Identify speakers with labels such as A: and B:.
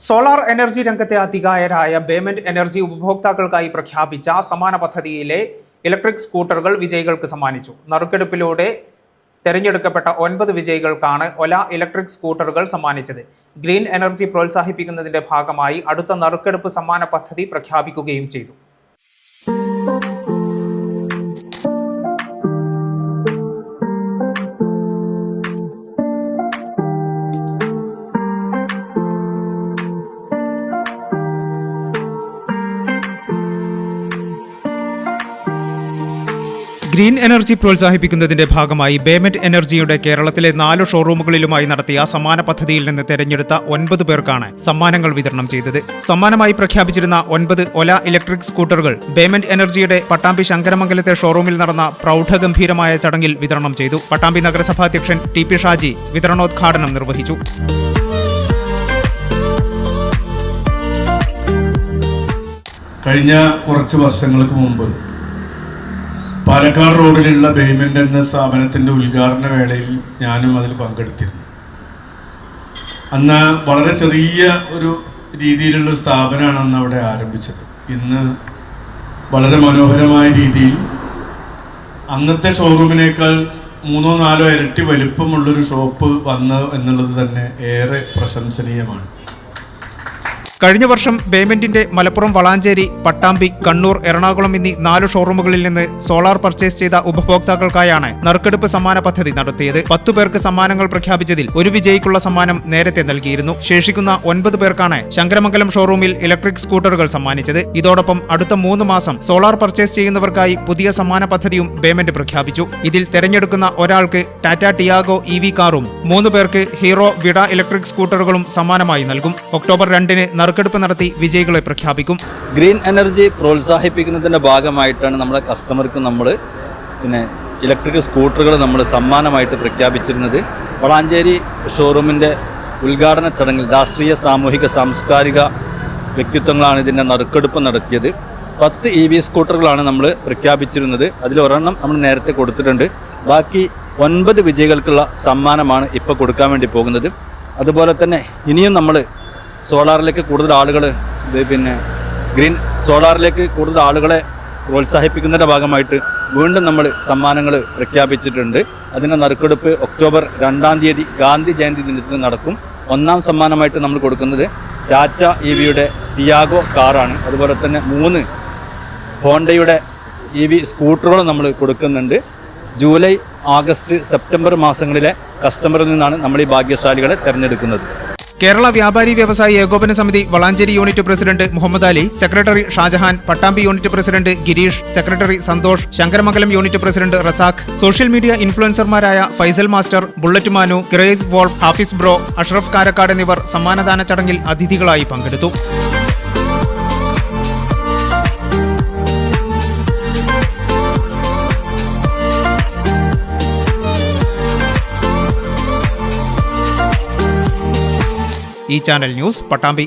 A: Solar energy രംഗത്തെ അതികായരായ ബേമെന്റ് energy ഉപഭോക്താക്കൾക്കായി പ്രഖ്യാപിച്ച സമാന പദ്ധതിയിലെ ഇലക്ട്രിക് സ്കൂട്ടറുകൾ വിജയികൾക്ക് സമ്മാനിച്ചു. നറുക്കെടുപ്പിലൂടെ തെരഞ്ഞെടുക്കപ്പെട്ട 9 വിജയികൾക്കാണ് ഒല ഇലക്ട്രിക് സ്കൂട്ടറുകൾ സമ്മാനിച്ചത്. ഗ്രീൻ എനർജി പ്രോത്സാഹിപ്പിക്കുന്നതിന്റെ ഭാഗമായി അടുത്ത നറുക്കെടുപ്പ് സമ്മാന പദ്ധതി പ്രഖ്യാപിക്കുകയും ചെയ്തു. ഗ്രീൻ എനർജി പ്രോത്സാഹിപ്പിക്കുന്നതിന്റെ ഭാഗമായി ബേമെന്റ് എനർജിയുടെ കേരളത്തിലെ 4 ഷോറൂമുകളിലുമായി നടത്തിയ സമ്മാന പദ്ധതിയിൽ നിന്ന് തെരഞ്ഞെടുത്ത 9 പേർക്കാണ് സമ്മാനങ്ങൾ വിതരണം ചെയ്തത്. സമ്മാനമായി പ്രഖ്യാപിച്ചിരുന്ന 9 ഒല ഇലക്ട്രിക് സ്കൂട്ടറുകൾ ബേമെന്റ് എനർജിയുടെ പട്ടാമ്പി ശങ്കരമംഗലത്തെ ഷോറൂമിൽ നടന്ന പ്രൗഢഗംഭീരമായ ചടങ്ങിൽ വിതരണം ചെയ്തു. പട്ടാമ്പി നഗരസഭാ അധ്യക്ഷൻ ടി.പി. ഷാജി വിതരണോദ്ഘാടനം നിർവഹിച്ചു.
B: കഴിഞ്ഞ കുറച്ച് വർഷങ്ങൾക്ക് മുമ്പ് പാലക്കാട് റോഡിലുള്ള ബേമെന്റ് എന്ന സ്ഥാപനത്തിൻ്റെ ഉദ്ഘാടന വേളയിൽ ഞാനും അതിൽ പങ്കെടുത്തിരുന്നു. അന്ന് വളരെ ചെറിയ ഒരു രീതിയിലുള്ള സ്ഥാപനമാണ് അന്ന് അവിടെ ആരംഭിച്ചത്. ഇന്ന് വളരെ മനോഹരമായ രീതിയിൽ അന്നത്തെ ഷോറൂമിനേക്കാൾ 3-4 ഇരട്ടി വലിപ്പമുള്ളൊരു ഷോപ്പ് വന്നു എന്നുള്ളത് തന്നെ ഏറെ പ്രശംസനീയമാണ്.
A: കഴിഞ്ഞ വർഷം ബേമെന്റിന്റെ മലപ്പുറം, വളാഞ്ചേരി, പട്ടാമ്പി, കണ്ണൂർ, എറണാകുളം എന്നീ 4 ഷോറൂമുകളിൽ നിന്ന് സോളാർ പർച്ചേസ് ചെയ്ത ഉപഭോക്താക്കൾക്കായാണ് നറുക്കെടുപ്പ് സമ്മാന പദ്ധതി നടത്തിയത്. 10 പേർക്ക് സമ്മാനങ്ങൾ പ്രഖ്യാപിച്ചതിൽ ഒരു വിജയിക്കുള്ള സമ്മാനം നേരത്തെ നൽകിയിരുന്നു. ശേഷിക്കുന്ന 9 പേർക്കാണ് ശങ്കരമംഗലം ഷോറൂമിൽ ഇലക്ട്രിക് സ്കൂട്ടറുകൾ സമ്മാനിച്ചത്. ഇതോടൊപ്പം അടുത്ത 3 മാസം സോളാർ പർച്ചേസ് ചെയ്യുന്നവർക്കായി പുതിയ സമ്മാന പദ്ധതിയും ബേമെന്റ് പ്രഖ്യാപിച്ചു. ഇതിൽ തെരഞ്ഞെടുക്കുന്ന ഒരാൾക്ക് ടാറ്റ ടിയാഗോ EV കാറും 3 പേർക്ക് ഹീറോ വിഡ ഇലക്ട്രിക് സ്കൂട്ടറുകളും സമ്മാനമായി നൽകും. ഒക്ടോബർ 2-ന് നറുക്കെടുപ്പ് നടത്തി വിജയികളെ പ്രഖ്യാപിക്കും.
C: ഗ്രീൻ എനർജി പ്രോത്സാഹിപ്പിക്കുന്നതിൻ്റെ ഭാഗമായിട്ടാണ് നമ്മുടെ കസ്റ്റമർക്ക് നമ്മൾ ഇലക്ട്രിക് സ്കൂട്ടറുകൾ നമ്മൾ സമ്മാനമായിട്ട് പ്രഖ്യാപിച്ചിരുന്നത്. വളാഞ്ചേരി ഷോറൂമിൻ്റെ ഉദ്ഘാടന ചടങ്ങിൽ രാഷ്ട്രീയ, സാമൂഹിക, സാംസ്കാരിക വ്യക്തിത്വങ്ങളാണ് ഇതിൻ്റെ നറുക്കെടുപ്പ് നടത്തിയത്. 10 EV സ്കൂട്ടറുകളാണ് നമ്മൾ പ്രഖ്യാപിച്ചിരുന്നത്. അതിലൊരെണ്ണം നമ്മൾ നേരത്തെ കൊടുത്തിട്ടുണ്ട്. ബാക്കി 9 വിജയികൾക്കുള്ള സമ്മാനമാണ് ഇപ്പോൾ കൊടുക്കാൻ വേണ്ടി പോകുന്നത്. അതുപോലെ തന്നെ ഇനിയും നമ്മൾ സോളാറിലേക്ക് കൂടുതൽ ആളുകൾ ഗ്രീൻ സോളാറിലേക്ക് കൂടുതൽ ആളുകളെ പ്രോത്സാഹിപ്പിക്കുന്നതിൻ്റെ ഭാഗമായിട്ട് വീണ്ടും നമ്മൾ സമ്മാനങ്ങൾ പ്രഖ്യാപിച്ചിട്ടുണ്ട്. അതിൻ്റെ നറുക്കെടുപ്പ് ഒക്ടോബർ 2-ാം തീയതി ഗാന്ധി ജയന്തി ദിനത്തിൽ നടക്കും. 1-ാം സമ്മാനമായിട്ട് നമ്മൾ കൊടുക്കുന്നത് ടാറ്റ EVയുടെ ടിയാഗോ കാറാണ്. അതുപോലെ തന്നെ 3 ഹോണ്ടയുടെ EV സ്കൂട്ടറുകൾ നമ്മൾ കൊടുക്കുന്നുണ്ട്. ജൂലൈ, ആഗസ്റ്റ്, സെപ്റ്റംബർ മാസങ്ങളിലെ കസ്റ്റമറിൽ നിന്നാണ് നമ്മൾ ഈ ഭാഗ്യശാലികളെ തിരഞ്ഞെടുക്കുന്നത്.
A: കേരള വ്യാപാരി Vyavasayi Ekopana Samithi Valanchery unit president Muhammad Ali, secretary Shahjahan, Pattambi unit president Girish, secretary Santhosh, Sankaramangalam unit president Razak, social media ഇൻഫ്ലുവൻസർമാരായ Faisal master, Bullet Manu, Grace Wolf, Hafiz bro, Ashraf Karakkad എന്നിവർ സമ്മാനദാന ചടങ്ങിൽ അതിഥികളായി പങ്കെടുത്തു. ഈ ചാനൽ ന്യൂസ്, പട്ടാമ്പി.